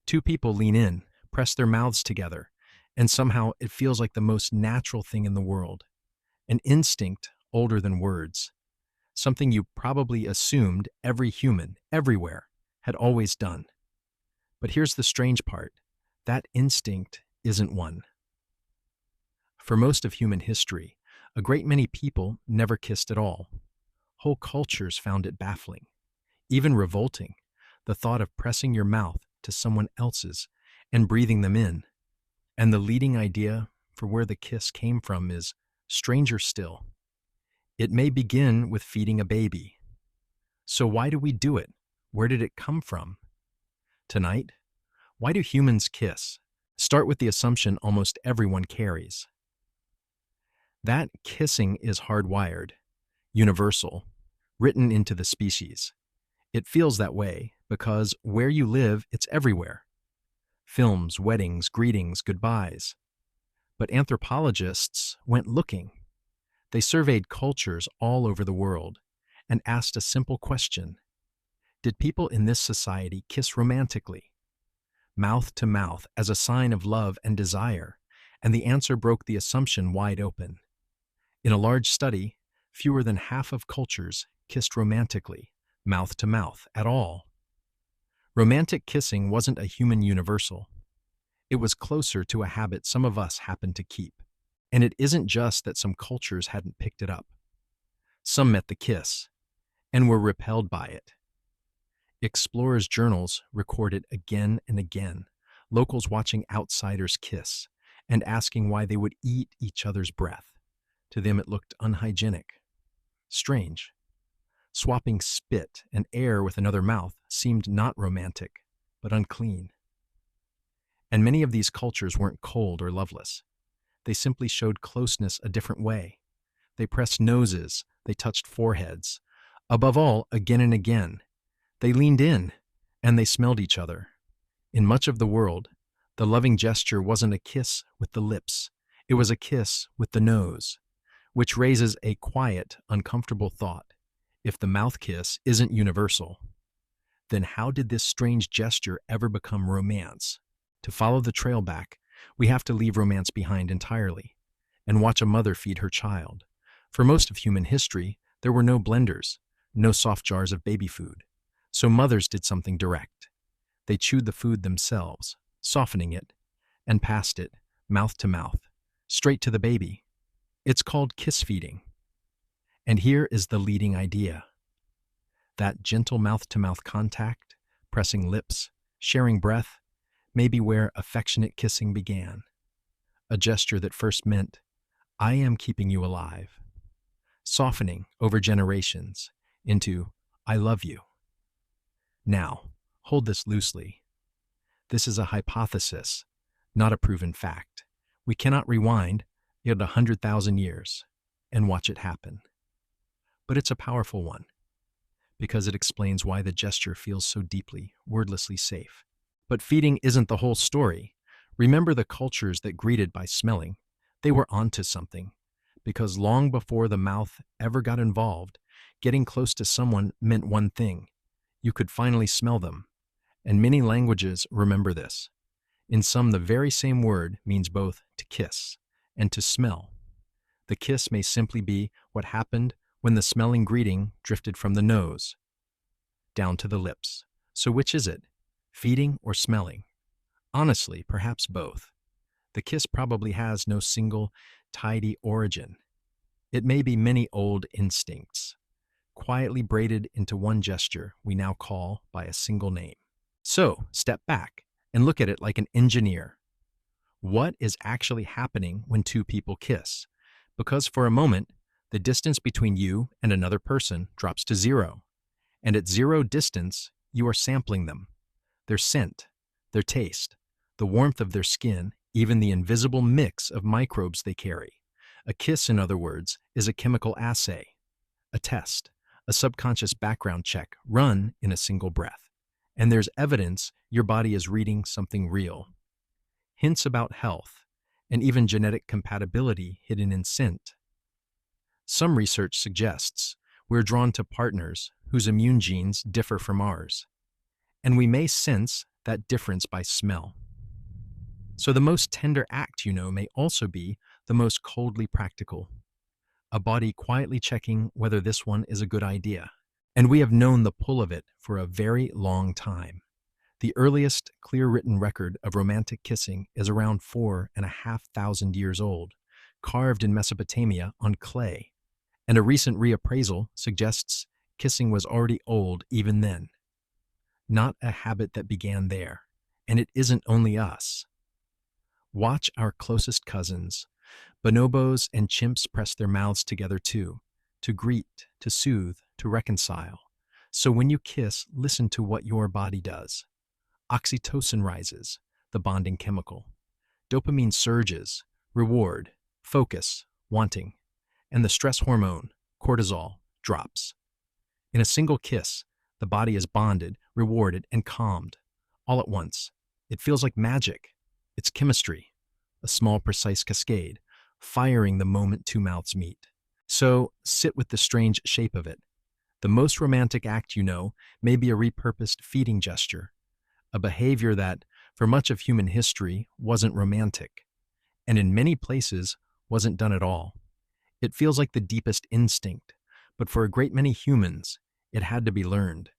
Two people lean in, press their mouths together, and somehow it feels like the most natural thing in the world. An instinct older than words. Something you probably assumed every human, everywhere, had always done. But here's the strange part. That instinct isn't one. For most of human history, a great many people never kissed at all. Whole cultures found it baffling, even revolting, the thought of pressing your mouth to someone else's and breathing them in. And the leading idea for where the kiss came from is stranger still. It may begin with feeding a baby. So why do we do it? Where did it come from? Tonight, why do humans kiss? Start with the assumption almost everyone carries. That kissing is hardwired, universal, written into the species. It feels that way because where you live, it's everywhere. Films, weddings, greetings, goodbyes. But anthropologists went looking. They surveyed cultures all over the world and asked a simple question. Did people in this society kiss romantically? Mouth to mouth as a sign of love and desire, and the answer broke the assumption wide open. In a large study, fewer than half of cultures kissed romantically, mouth to mouth, at all. Romantic kissing wasn't a human universal. It was closer to a habit some of us happen to keep. And it isn't just that some cultures hadn't picked it up. Some met the kiss and were repelled by it. Explorers' journals record it again and again, locals watching outsiders kiss and asking why they would eat each other's breath. To them it looked unhygienic. Strange. Swapping spit and air with another mouth seemed not romantic, but unclean. And many of these cultures weren't cold or loveless. They simply showed closeness a different way. They pressed noses, they touched foreheads. Above all, again and again, they leaned in, and they smelled each other. In much of the world, the loving gesture wasn't a kiss with the lips. It was a kiss with the nose, which raises a quiet, uncomfortable thought. If the mouth kiss isn't universal, then how did this strange gesture ever become romance? To follow the trail back, we have to leave romance behind entirely and watch a mother feed her child. For most of human history, there were no blenders, no soft jars of baby food. So mothers did something direct. They chewed the food themselves, softening it, and passed it, mouth to mouth, straight to the baby. It's called kiss feeding. And here is the leading idea. That gentle mouth-to-mouth contact, pressing lips, sharing breath, may be where affectionate kissing began. A gesture that first meant, I am keeping you alive. Softening over generations into, I love you. Now, hold this loosely. This is a hypothesis, not a proven fact. We cannot rewind it 100,000 years and watch it happen. But it's a powerful one, because it explains why the gesture feels so deeply, wordlessly safe. But feeding isn't the whole story. Remember the cultures that greeted by smelling. They were onto something, because long before the mouth ever got involved, getting close to someone meant one thing. You could finally smell them. And many languages remember this. In some, the very same word means both to kiss and to smell. The kiss may simply be what happened when the smelling greeting drifted from the nose down to the lips. So which is it? Feeding or smelling? Honestly, perhaps both. The kiss probably has no single, tidy origin. It may be many old instincts, quietly braided into one gesture we now call by a single name. So, step back and look at it like an engineer. What is actually happening when two people kiss? Because for a moment, the distance between you and another person drops to zero. And at zero distance, you are sampling them. Their scent, their taste, the warmth of their skin, even the invisible mix of microbes they carry. A kiss, in other words, is a chemical assay, a test, a subconscious background check run in a single breath. And there's evidence your body is reading something real. Hints about health, and even genetic compatibility hidden in scent. Some research suggests we're drawn to partners whose immune genes differ from ours. And we may sense that difference by smell. So the most tender act you know may also be the most coldly practical, a body quietly checking whether this one is a good idea. And we have known the pull of it for a very long time. The earliest clear written record of romantic kissing is around 4,500 years old, carved in Mesopotamia on clay. And a recent reappraisal suggests kissing was already old even then, not a habit that began there. And it isn't only us. Watch our closest cousins. Bonobos and chimps press their mouths together too, to greet, to soothe, to reconcile. So when you kiss, listen to what your body does. Oxytocin rises, the bonding chemical. Dopamine surges, reward, focus, wanting. And the stress hormone, cortisol, drops. In a single kiss, the body is bonded, rewarded, and calmed, all at once. It feels like magic. It's chemistry, a small, precise cascade, firing the moment two mouths meet. So sit with the strange shape of it. The most romantic act you know may be a repurposed feeding gesture, a behavior that, for much of human history, wasn't romantic, and in many places wasn't done at all. It feels like the deepest instinct, but for a great many humans, it had to be learned,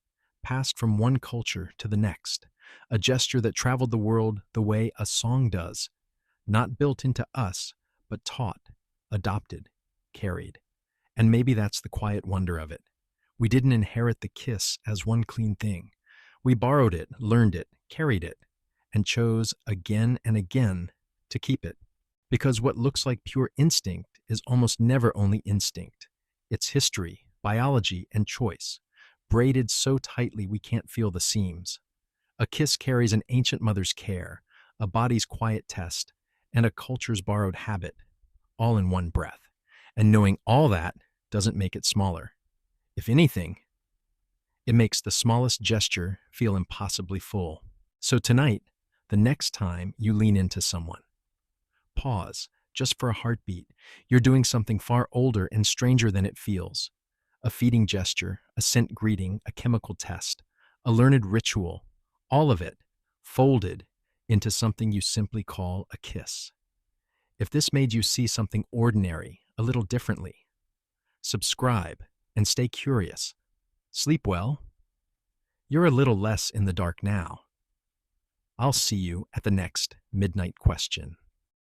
passed from one culture to the next, a gesture that traveled the world the way a song does, not built into us, but taught, adopted, carried. And maybe that's the quiet wonder of it. We didn't inherit the kiss as one clean thing. We borrowed it, learned it, carried it, and chose again and again to keep it. Because what looks like pure instinct is almost never only instinct. It's history, biology, and choice, braided so tightly we can't feel the seams. A kiss carries an ancient mother's care, a body's quiet test, and a culture's borrowed habit, all in one breath. And knowing all that doesn't make it smaller. If anything, it makes the smallest gesture feel impossibly full. So tonight, the next time you lean into someone, pause, just for a heartbeat. You're doing something far older and stranger than it feels. A feeding gesture, a scent greeting, a chemical test, a learned ritual, all of it folded into something you simply call a kiss. If this made you see something ordinary a little differently, subscribe and stay curious. Sleep well. You're a little less in the dark now. I'll see you at the next Midnight Question.